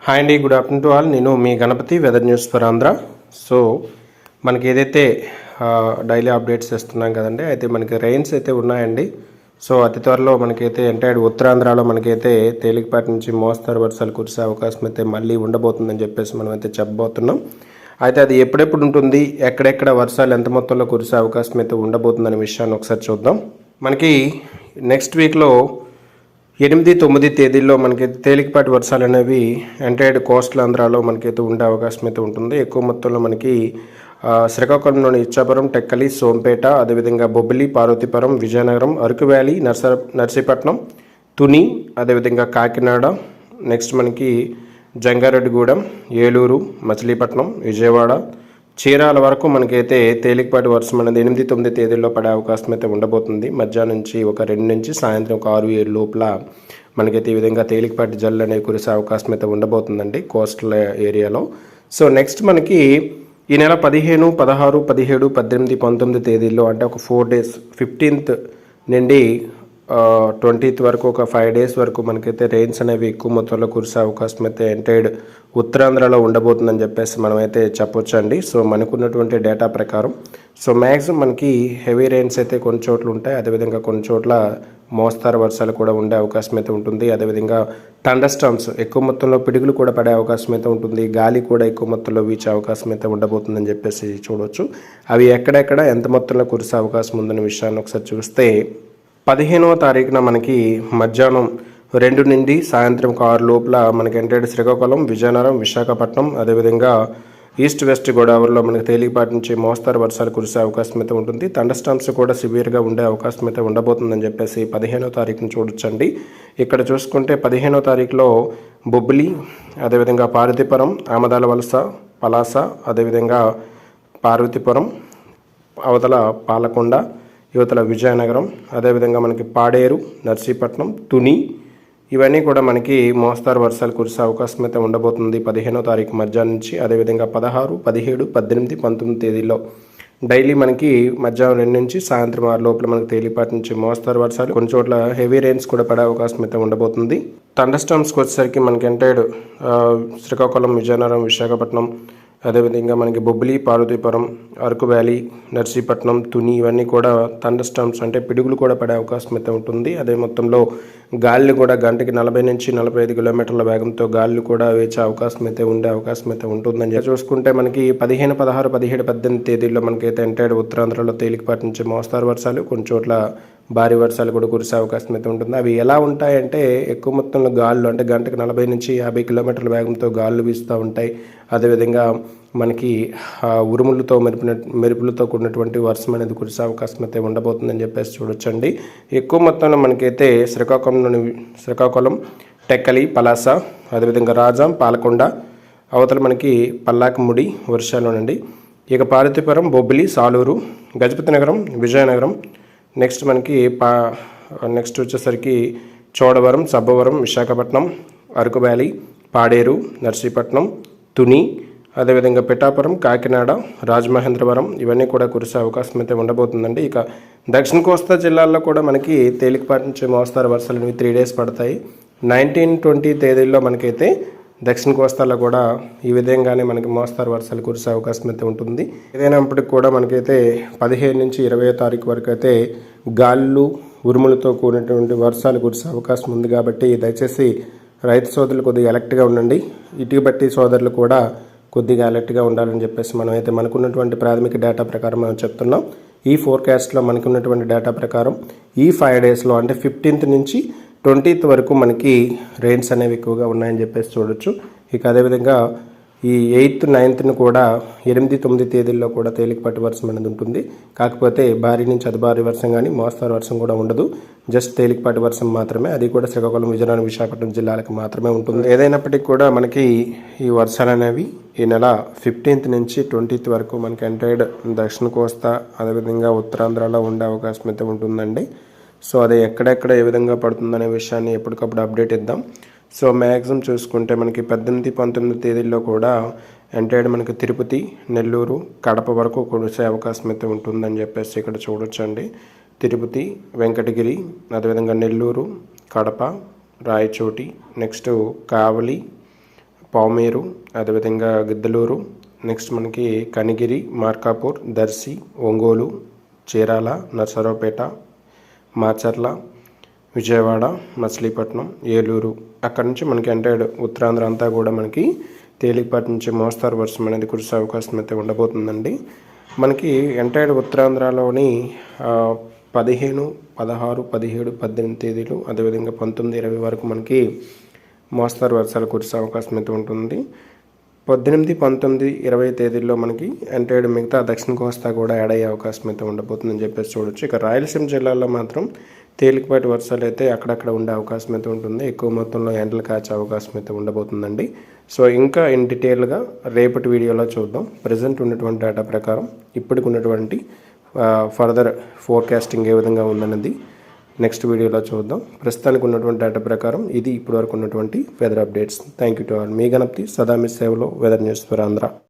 Hi అండి, good afternoon to all. నేను మీ Ganapati, weather news for Andhra. So మనకి ఏదైతే డైలీ అప్డేట్స్ ఇస్తున్నాం కదండి, అయితే మనకి రెయిన్స్ అయితే ఉన్నాయండి. సో అతి త్వరలో మనకైతే ఎంటైర్ ఉత్తరాంధ్రలో మనకైతే తేలికపాటి నుంచి మోస్తరు వర్షాలు కురిసే అవకాశం అయితే మళ్ళీ ఉండబోతుందని చెప్పేసి మనం అయితే చెప్పబోతున్నాం. అయితే అది ఎప్పుడెప్పుడు ఉంటుంది, ఎక్కడెక్కడ వర్షాలు ఎంత మొత్తంలో కురిసే అవకాశం అయితే ఉండబోతుందనే విషయాన్ని ఒకసారి చూద్దాం. మనకి నెక్స్ట్ వీక్లో 8-9 తేదీల్లో మనకి తేలికపాటి వర్షాలు అనేవి ఎంటైర్డ్ కోస్టల్ ఆంధ్రాలో మనకైతే ఉండే అవకాశం అయితే ఉంటుంది. ఎక్కువ మొత్తంలో మనకి శ్రీకాకుళంలోని ఇచ్చాపురం, టెక్కలి, సోంపేట, అదేవిధంగా బొబ్బిలి, పార్వతీపురం, విజయనగరం, అరకు వ్యాలీ, నర్సీపట్నం, తుని, అదేవిధంగా కాకినాడ, నెక్స్ట్ మనకి జంగారెడ్డిగూడెం, ఏలూరు, మచిలీపట్నం, విజయవాడ, చీరాల వరకు మనకైతే తేలికపాటి వర్షం అనేది 8-9 తేదీల్లో పడే అవకాశం అయితే ఉండబోతుంది. మధ్యాహ్నం నుంచి ఒక 2 నుంచి సాయంత్రం ఒక 6-7 లోపల మనకైతే ఈ విధంగా తేలికపాటి జల్లు అనేవి కురిసే అవకాశం అయితే ఉండబోతుందండి కోస్టల్ ఏరియాలో. సో నెక్స్ట్ మనకి ఈ నెల 15, 16, 17, 18, 19 తేదీల్లో అంటే ఒక 4 డేస్ 15th నుండి 20th వరకు ఒక 5 డేస్ వరకు మనకైతే రెయిన్స్ అనేవి ఎక్కువ మొత్తంలో కురిసే అవకాశం అయితే ఎంటైర్డ్ ఉత్తరాంధ్రలో ఉండబోతుందని చెప్పేసి మనమైతే చెప్పొచ్చండి. సో మనకున్నటువంటి డేటా ప్రకారం సో మ్యాక్సిమం మనకి హెవీ రెయిన్స్ అయితే కొన్ని చోట్ల ఉంటాయి, అదేవిధంగా కొన్ని చోట్ల మోస్తారు వర్షాలు కూడా ఉండే అవకాశం అయితే ఉంటుంది. అదేవిధంగా థండర్స్టార్మ్స్ ఎక్కువ మొత్తంలో పిడుగులు కూడా పడే అవకాశం అయితే ఉంటుంది. గాలి కూడా ఎక్కువ మొత్తంలో వీచే అవకాశం అయితే ఉండబోతుందని చెప్పేసి చూడవచ్చు. అవి ఎక్కడెక్కడ ఎంత మొత్తంలో కురిసే అవకాశం ఉందనే విషయాన్ని ఒకసారి చూస్తే 15వ తారీఖున మనకి మధ్యాహ్నం 2 నుండి సాయంత్రం 6 లోపల మనకి ఎంటైర్డ్ శ్రీకాకుళం, విజయనగరం, విశాఖపట్నం, అదేవిధంగా ఈస్ట్ వెస్ట్ గోదావరిలో మనకి తేలికపాటి నుంచి మోస్తరు వర్షాలు కురిసే అవకాశం అయితే ఉంటుంది. థండర్స్టార్మ్స్ కూడా సివియర్గా ఉండే అవకాశం అయితే ఉండబోతుందని చెప్పేసి 15వ తారీఖున చూడొచ్చండి. ఇక్కడ చూసుకుంటే 15వ తారీఖులో బొబ్బిలి, అదేవిధంగా పార్వతీపురం, ఆమదాల వలస, పలాస, అదేవిధంగా పార్వతీపురం, అవతల పాలకొండ, యువతల విజయనగరం, అదేవిధంగా మనకి పాడేరు, నర్సీపట్నం, తుని, ఇవన్నీ కూడా మనకి మోస్తారు వర్షాలు కురిసే అవకాశం అయితే ఉండబోతుంది 15వ తారీఖు మధ్యాహ్నం నుంచి. అదేవిధంగా 16, 17, 18, 19 తేదీల్లో డైలీ మనకి మధ్యాహ్నం 2 నుంచి సాయంత్రం 6 లోపల మనకి తేలిపాటి నుంచి మోస్తారు వర్షాలు, కొన్ని చోట్ల హెవీ రెయిన్స్ కూడా పడే అవకాశం అయితే ఉండబోతుంది. థండర్స్టార్మ్స్కి వచ్చేసరికి మనకి ఎంటైర్డ్ శ్రీకాకుళం, విజయనగరం, విశాఖపట్నం, అదేవిధంగా మనకి బొబ్బిలి, పార్వతీపురం, అరకు వ్యాలీ, నర్సీపట్నం, తుని, ఇవన్నీ కూడా థండర్స్టార్మ్స్ అంటే పిడుగులు కూడా పడే అవకాశం అయితే ఉంటుంది. అదే మొత్తంలో గాలి కూడా గంటకి 40 నుంచి 45 కిలోమీటర్ల వేగంతో గాలి కూడా వేచే అవకాశం అయితే ఉండే అవకాశం అయితే ఉంటుందని చూసుకుంటే మనకి 15, 16, 17, 18 తేదీల్లో మనకైతే ఎంటైర్డ్ ఉత్తరాంధ్రలో తేలికపాటి నుంచి మోస్తారు వర్షాలు, కొన్ని చోట్ల భారీ వర్షాలు కూడా కురిసే అవకాశం అయితే ఉంటుంది. అవి ఎలా ఉంటాయంటే ఎక్కువ మొత్తంలో గాలులు అంటే గంటకు 40 నుంచి 50 కిలోమీటర్ల వేగంతో గాలులు వీస్తూ ఉంటాయి. అదేవిధంగా మనకి ఉరుములతో మెరుపులతో కూడినటువంటి వర్షం అనేది కురిసే అవకాశం అయితే ఉండబోతుందని చెప్పేసి చూడొచ్చండి. ఎక్కువ మొత్తంలో మనకైతే శ్రీకాకుళం, టెక్కలి, పలాస, అదేవిధంగా రాజాం, పాలకొండ, అవతల మనకి పల్లాకముడి వర్షాలునండి. ఇక పార్వతీపురం, బొబ్బిలి, సాలూరు, గజపతి నగరం, విజయనగరం, నెక్స్ట్ మనకి నెక్స్ట్ వచ్చేసరికి చోడవరం, సబ్బవరం, విశాఖపట్నం, అరకు వ్యాలీ, పాడేరు, నర్సీపట్నం, తుని, అదేవిధంగా పిఠాపురం, కాకినాడ, రాజమహేంద్రవరం, ఇవన్నీ కూడా కురిసే అవకాశం అయితే ఉండబోతుందండి. ఇక దక్షిణ కోస్తా జిల్లాల్లో కూడా మనకి తేలికపాటి నుంచి మోస్తారు వర్షాలు 3 డేస్ పడతాయి. 19, 20 తేదీల్లో మనకైతే దక్షిణ కోస్తాలో కూడా ఈ విధంగానే మనకి మోస్తారు వర్షాలు కురిసే అవకాశం అయితే ఉంటుంది. ఏదైనప్పటికీ కూడా మనకైతే 15 నుంచి 20వ తారీఖు వరకు అయితే గాళ్ళు, ఉరుములతో కూడినటువంటి వర్షాలు కురిసే అవకాశం ఉంది. కాబట్టి దయచేసి రైతు సోదరులు కొద్దిగా అలర్ట్గా ఉండండి. ఇటుక బట్టి సోదరులు కూడా కొద్దిగా అలర్ట్గా ఉండాలని చెప్పేసి మనమైతే మనకున్నటువంటి ప్రాథమిక డేటా ప్రకారం మనం చెప్తున్నాం. ఈ ఫోర్కాస్ట్లో మనకున్నటువంటి డేటా ప్రకారం ఈ 5 డేస్లో అంటే 15th నుంచి 20th వరకు మనకి రెయిన్స్ అనేవి ఎక్కువగా ఉన్నాయని చెప్పేసి చూడొచ్చు. ఇక అదేవిధంగా ఈ 8th, 9th కూడా 8, 9 తేదీల్లో కూడా తేలికపాటి వర్షం అనేది ఉంటుంది. కాకపోతే భారీ నుంచి అతి భారీ వర్షం కానీ మోస్తారు వర్షం కూడా ఉండదు. జస్ట్ తేలికపాటి వర్షం మాత్రమే, అది కూడా శ్రీకాకుళం, విజయనగరం, విశాఖపట్నం జిల్లాలకు మాత్రమే ఉంటుంది. ఏదైనప్పటికీ కూడా మనకి ఈ వర్షాలు అనేవి ఈ నెల 15th నుంచి 20th వరకు మనకి ఎంటైర్డ్ దక్షిణ కోస్తా, అదేవిధంగా ఉత్తరాంధ్రలో ఉండే అవకాశం అయితే ఉంటుందండి. సో అది ఎక్కడెక్కడ ఏ విధంగా పడుతుందనే విషయాన్ని ఎప్పటికప్పుడు అప్డేట్ ఇద్దాం. సో మ్యాక్సిమం చూసుకుంటే మనకి 18, 19 తేదీల్లో కూడా ఎంటైర్డ్ మనకి తిరుపతి, నెల్లూరు, కడప వరకు కురిసే అవకాశం అయితే ఉంటుందని చెప్పేసి ఇక్కడ చూడొచ్చండి. తిరుపతి, వెంకటగిరి, అదేవిధంగా నెల్లూరు, కడప, రాయచోటి, నెక్స్ట్ కావలి, పావుమేరు, అదేవిధంగా గిద్దలూరు, నెక్స్ట్ మనకి కనిగిరి, మార్కాపూర్, దర్శి, ఒంగోలు, చీరాల, నర్సరావుపేట, మాచర్ల, విజయవాడ, మచిలీపట్నం, ఏలూరు, అక్కడ నుంచి మనకి ఎంటైర్ ఉత్తరాంధ్ర అంతా కూడా మనకి తేలికపాటి నుంచి మోస్తారు వర్షం అనేది కురిసే అవకాశం అయితే ఉండబోతుందండి. మనకి ఎంటైర్ ఉత్తరాంధ్రలోని 15, 16, 17, 18 తేదీలు, అదేవిధంగా 19, 20 వరకు మనకి మోస్తారు వర్షాలు కురిసే అవకాశం అయితే ఉంటుంది. 18, 19, 20 తేదీల్లో మనకి ఎంటైర్ మిగతా దక్షిణ కోస్తా కూడా యాడ్ అయ్యే అవకాశం అయితే ఉండబోతుందని చెప్పేసి చూడొచ్చు. ఇక రాయలసీమ జిల్లాలో మాత్రం తేలికపాటి వర్షాలు అయితే అక్కడక్కడ ఉండే అవకాశం అయితే ఉంటుంది. ఎక్కువ మొత్తంలో ఎండలు కాచే అవకాశం అయితే ఉండబోతుందండి. సో ఇంకా ఇన్ డీటెయిల్గా రేపటి వీడియోలో చూద్దాం. ప్రజెంట్ ఉన్నటువంటి డేటా ప్రకారం ఇప్పటికి ఉన్నటువంటి ఫర్దర్ ఫోర్కాస్టింగ్ ఏ విధంగా ఉందన్నది నెక్స్ట్ వీడియోలో చూద్దాం. ప్రస్తుతానికి ఉన్నటువంటి డేటా ప్రకారం ఇది ఇప్పటివరకు ఉన్నటువంటి weather updates. Thank you to all. మీ గణపతి, సదా మీ సేవలో, వెదర్ న్యూస్ ఫర్ ఆంధ్ర.